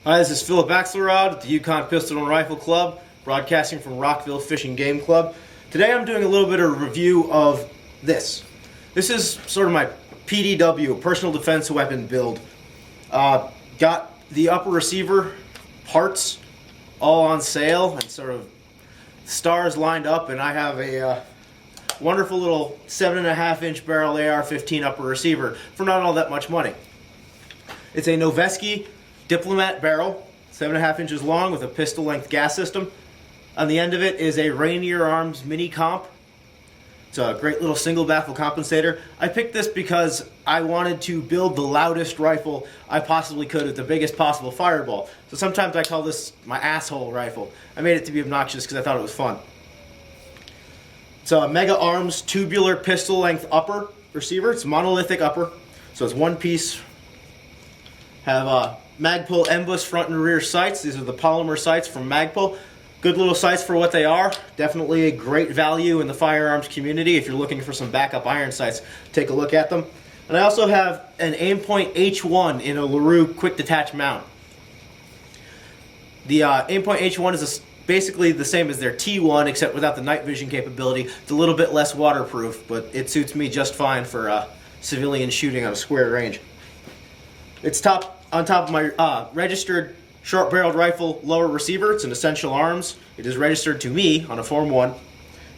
Hi, this is Philip Axelrod with the Yukon Pistol and Rifle Club, broadcasting from Rockville Fishing Game Club. Today I'm doing a little bit of review of this. This is sort of my PDW, personal defense weapon build. Got the upper receiver parts all on sale and sort of stars lined up, and I have a wonderful little 7.5-inch barrel Ar-15 upper receiver for not all that much money. It's a Noveske Diplomat barrel, 7.5 inches long with a pistol length gas system. On the end of it is a Rainier Arms mini comp. It's a great little single baffle compensator. I picked this because I wanted to build the loudest rifle I possibly could with the biggest possible fireball. So sometimes I call this my asshole rifle. I made it to be obnoxious because I thought it was fun. It's a Mega Arms tubular pistol length upper receiver. It's monolithic upper, so it's one piece. Have Magpul Embus front and rear sights. These are the polymer sights from Magpul. Good little sights for what they are. Definitely a great value in the firearms community. If you're looking for some backup iron sights, take a look at them. And I also have an Aimpoint H1 in a LaRue quick detach mount. The Aimpoint H1 is basically the same as their T1 except without the night vision capability. It's a little bit less waterproof, but it suits me just fine for civilian shooting on a square range. It's on top of my registered short-barreled rifle lower receiver. It's an Essential Arms. It is registered to me on a Form 1.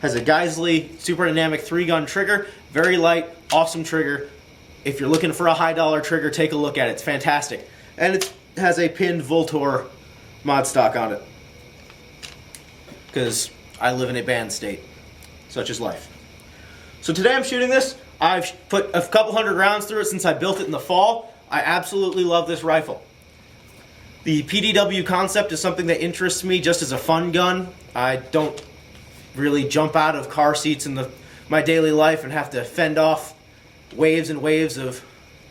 Has a Geisley Super Dynamic 3-gun trigger. Very light, awesome trigger. If you're looking for a high-dollar trigger, take a look at it. It's fantastic. And it has a pinned Voltor mod stock on it. Because I live in a band state. Such is life. So today I'm shooting this. I've put a couple hundred rounds through it since I built it in the fall. I absolutely love this rifle. The PDW concept is something that interests me just as a fun gun. I don't really jump out of car seats in my daily life and have to fend off waves and waves of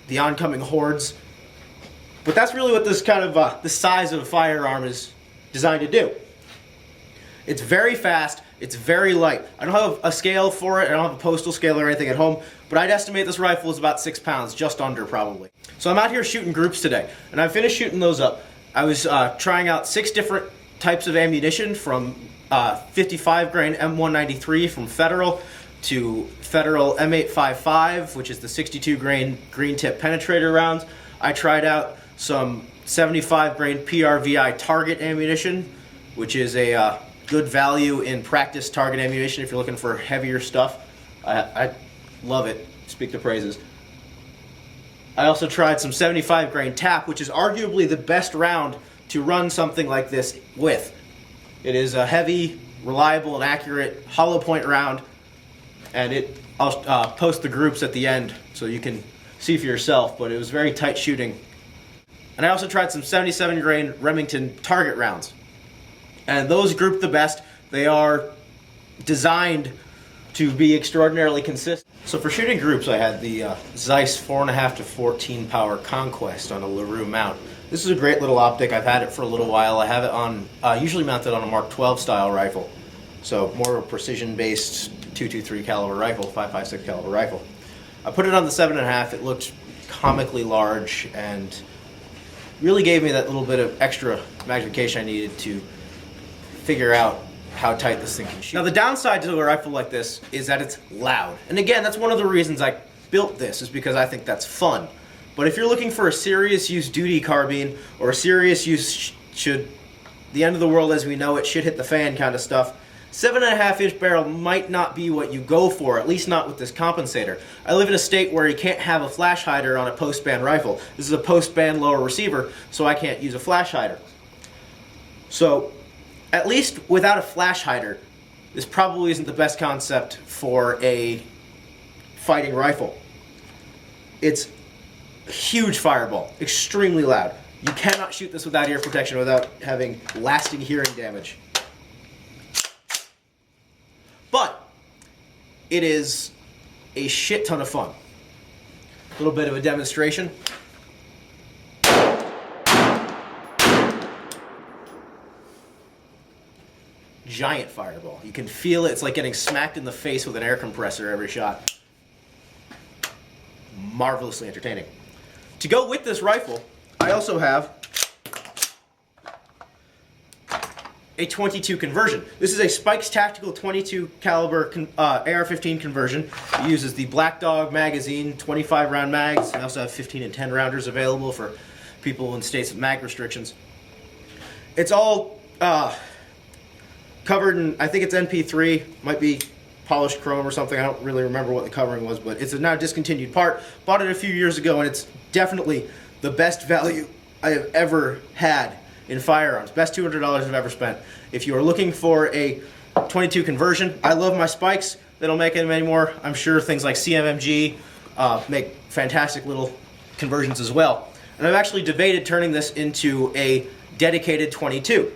the oncoming hordes. But that's really what this kind of the size of a firearm is designed to do. It's very fast, it's very light. I don't have a scale for it, I don't have a postal scale or anything at home, but I'd estimate this rifle is about 6 pounds, just under probably. So I'm out here shooting groups today, and I finished shooting those up. I was trying out 6 different types of ammunition, from 55 grain M193 from Federal to Federal M855, which is the 62 grain green tip penetrator rounds. I tried out some 75 grain PRVI target ammunition, which is a good value in practice target ammunition if you're looking for heavier stuff. I love it. Speak the praises. I also tried some 75 grain tap, which is arguably the best round to run something like this with. It is a heavy, reliable, and accurate hollow point round, and I'll post the groups at the end so you can see for yourself, but it was very tight shooting. And I also tried some 77 grain Remington target rounds. And those group the best. They are designed to be extraordinarily consistent. So for shooting groups, I had the Zeiss 4.5 to 14 power Conquest on a LaRue mount. This is a great little optic. I've had it for a little while. I have it on, usually mounted on a Mark 12 style rifle. So more of a precision-based .223 caliber rifle, 5.56 caliber rifle. I put it on the 7.5. It looked comically large and really gave me that little bit of extra magnification I needed to figure out how tight this thing can shoot. Now the downside to a rifle like this is that it's loud. And again, that's one of the reasons I built this, is because I think that's fun. But if you're looking for a serious use duty carbine, or a serious use should the end of the world as we know it should hit the fan kind of stuff, 7.5-inch barrel might not be what you go for, at least not with this compensator. I live in a state where you can't have a flash hider on a post-band rifle. This is a post-band lower receiver, so I can't use a flash hider. So at least without a flash hider, this probably isn't the best concept for a fighting rifle. It's a huge fireball, extremely loud. You cannot shoot this without ear protection without having lasting hearing damage. But it is a shit ton of fun. A little bit of a demonstration. Giant fireball. You can feel it. It's like getting smacked in the face with an air compressor every shot. Marvelously entertaining. To go with this rifle, I also have a 22 conversion. This is a Spikes Tactical 22 caliber AR-15 conversion. It uses the Black Dog magazine, 25 round mags. They also have 15 and 10 rounders available for people in states with mag restrictions. It's all covered in, I think it's NP3, might be polished chrome or something. I don't really remember what the covering was, but it's a now discontinued part. Bought it a few years ago, and it's definitely the best value I have ever had in firearms. Best $200 I've ever spent. If you are looking for a 22 conversion, I love my Spikes. They don't make them anymore. I'm sure things like CMMG make fantastic little conversions as well. And I've actually debated turning this into a dedicated 22.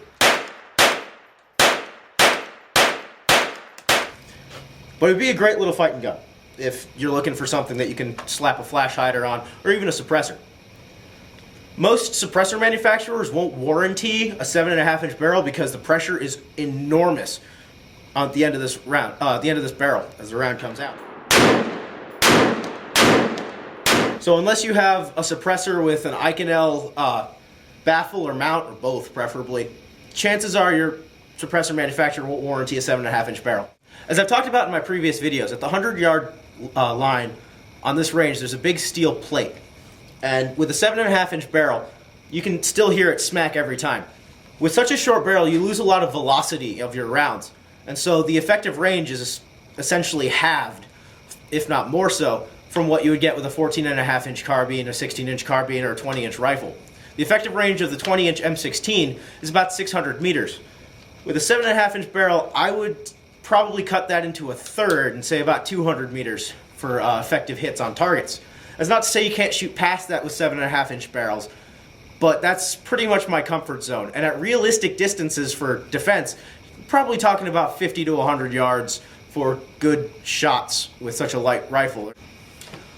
But it'd be a great little fighting gun if you're looking for something that you can slap a flash hider on, or even a suppressor. Most suppressor manufacturers won't warranty a 7.5-inch barrel because the pressure is enormous at the end of this round, the end of this barrel as the round comes out. So unless you have a suppressor with an Iconel baffle or mount, or both preferably, chances are your suppressor manufacturer won't warranty a 7.5-inch barrel. As I've talked about in my previous videos, at the 100-yard line on this range, there's a big steel plate. And with a 7.5-inch barrel, you can still hear it smack every time. With such a short barrel, you lose a lot of velocity of your rounds. And so the effective range is essentially halved, if not more so, from what you would get with a 14.5-inch carbine, a 16-inch carbine, or a 20-inch rifle. The effective range of the 20-inch M16 is about 600 meters. With a 7.5-inch barrel, I would probably cut that into a third and say about 200 meters for effective hits on targets. That's not to say you can't shoot past that with 7.5-inch barrels, but that's pretty much my comfort zone. And at realistic distances for defense, you're probably talking about 50 to 100 yards for good shots with such a light rifle.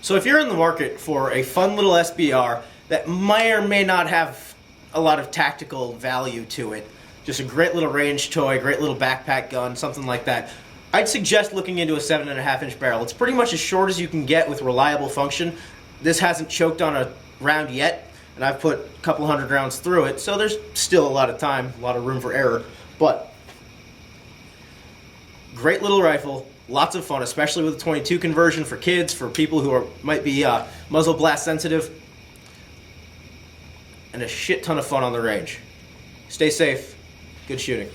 So if you're in the market for a fun little SBR that may or may not have a lot of tactical value to it, just a great little range toy, great little backpack gun, something like that, I'd suggest looking into a 7.5-inch barrel. It's pretty much as short as you can get with reliable function. This hasn't choked on a round yet, and I've put a couple hundred rounds through it, so there's still a lot of time, a lot of room for error. But great little rifle, lots of fun, especially with a 22 conversion for kids, for people who might be muzzle blast sensitive, and a shit ton of fun on the range. Stay safe. Good shooting.